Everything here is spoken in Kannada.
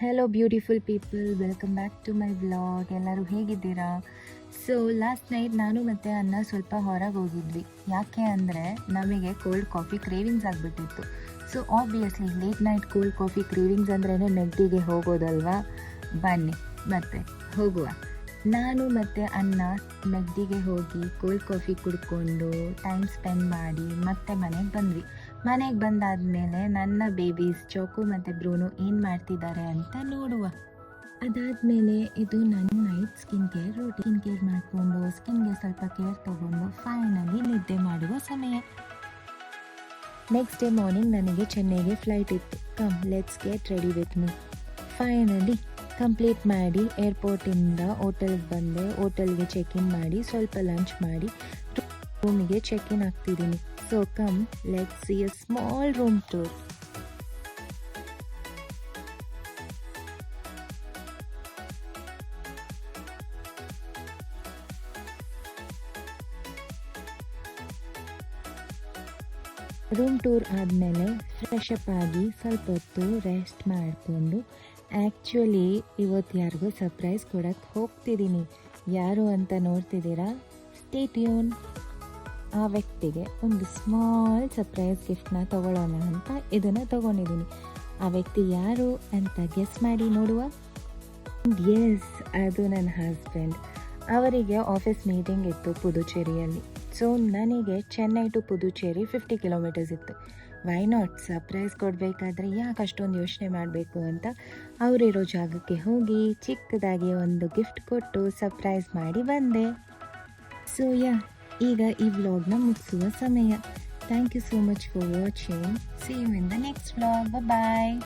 Hello beautiful people, welcome back to my vlog. ಎಲ್ಲರೂ ಹೇಗಿದ್ದೀರಾ? ಸೊ ಲಾಸ್ಟ್ ನೈಟ್ ನಾನು ಮತ್ತು ಅನ್ನ ಸ್ವಲ್ಪ ಹೊರಗೆ ಹೋಗಿದ್ವಿ. ಯಾಕೆ ಅಂದರೆ ನಮಗೆ ಕೋಲ್ಡ್ ಕಾಫಿ ಕ್ರೇವಿಂಗ್ಸ್ ಆಗಿಬಿಟ್ಟಿತ್ತು. So obviously late night cold coffee cravings ಅಂದ್ರೇ ನೆಗ್ಡಿಗೆ ಹೋಗೋದಲ್ವಾ. ಬನ್ನಿ ಮತ್ತೆ ಹೋಗುವ. ನಾನು ಮತ್ತು ಅನ್ನ ಮೆಗ್ದಿಗೆ ಹೋಗಿ ಕೋಲ್ಡ್ ಕಾಫಿ ಕುಡ್ಕೊಂಡು ಟೈಮ್ ಸ್ಪೆಂಡ್ ಮಾಡಿ ಮತ್ತೆ ಮನೆಗೆ ಬಂದ್ವಿ. ಮನೆಗೆ ಬಂದಾದಮೇಲೆ ನನ್ನ ಬೇಬೀಸ್ ಚೋಕು ಮತ್ತು ಬ್ರೂನು ಏನು ಮಾಡ್ತಿದ್ದಾರೆ ಅಂತ ನೋಡುವ. ಅದಾದಮೇಲೆ ಇದು ನನ್ನ ನೈಟ್ ಸ್ಕಿನ್ ಕೇರ್ ಮಾಡಿಕೊಂಡು ಸ್ಕಿನ್ಗೆ ಸ್ವಲ್ಪ ಕೇರ್ ತೊಗೊಂಡು ಫೈನಲಿ ನಿದ್ದೆ ಮಾಡುವ ಸಮಯ. ನೆಕ್ಸ್ಟ್ ಡೇ ಮಾರ್ನಿಂಗ್ ನನಗೆ ಚೆನ್ನೈಗೆ ಫ್ಲೈಟ್ ಇತ್ತು. Come let's get ready with me. Finally complete ಮಾಡಿ ಏರ್ಪೋರ್ಟಿಂದ ಹೋಟೆಲ್ಗೆ ಬಂದೆ. ಹೋಟೆಲ್ಗೆ ಚೆಕ್ ಇನ್ ಮಾಡಿ ಸ್ವಲ್ಪ ಲಂಚ್ ಮಾಡಿ ರೂಮಿಗೆ ಚೆಕ್ ಇನ್ ಆಗ್ತಿದ್ದೀನಿ. So come let's see a small room tour. Room tour ಆದಮೇಲೆ ಫ್ರೆಶ್ ಅಪ್ ಆಗಿ ಸ್ವಲ್ಪ ಹೊತ್ತು ರೆಸ್ಟ್ ಮಾಡಿಕೊಂಡು ಆ್ಯಕ್ಚುಲಿ ಇವತ್ತು ಯಾರಿಗೂ ಸರ್ಪ್ರೈಸ್ ಕೊಡೋಕ್ಕೆ ಹೋಗ್ತಿದ್ದೀನಿ. ಯಾರು ಅಂತ ನೋಡ್ತಿದ್ದೀರಾ? Stay tune. ಆ ವ್ಯಕ್ತಿಗೆ ಒಂದು ಸ್ಮಾಲ್ ಸರ್ಪ್ರೈಸ್ ಗಿಫ್ಟ್ನ ತೊಗೊಳ್ಳೋಣ ಅಂತ ಇದನ್ನು ತೊಗೊಂಡಿದ್ದೀನಿ. ಆ ವ್ಯಕ್ತಿ ಯಾರು ಅಂತ ಗೆಸ್ ಮಾಡಿ ನೋಡುವ. ಎಸ್, ಅದು ನನ್ನ ಹಸ್ಬೆಂಡ್. ಅವರಿಗೆ ಆಫೀಸ್ ಮೀಟಿಂಗ್ ಇತ್ತು ಪುದುಚೇರಿಯಲ್ಲಿ. ಸೊ ನನಗೆ ಚೆನ್ನೈ ಟು ಪುದುಚೇರಿ 50 ಕಿಲೋಮೀಟರ್ಸ್ ಇತ್ತು. Why not? ಸರ್ಪ್ರೈಸ್ ಕೊಡಬೇಕಾದ್ರೆ ಯಾಕೆ ಅಷ್ಟೊಂದು ಯೋಚನೆ ಮಾಡಬೇಕು ಅಂತ ಅವರಿರೋ ಜಾಗಕ್ಕೆ ಹೋಗಿ ಚಿಕ್ಕದಾಗಿ ಒಂದು ಗಿಫ್ಟ್ ಕೊಟ್ಟು ಸರ್ಪ್ರೈಸ್ ಮಾಡಿ ಬಂದೆ. ಸೊ ಈಗ ಈ ವ್ಲಾಗ್ನ ಮುಗಿಸುವ ಸಮಯ. Thank you so much for watching. See you in the next vlog. Bye.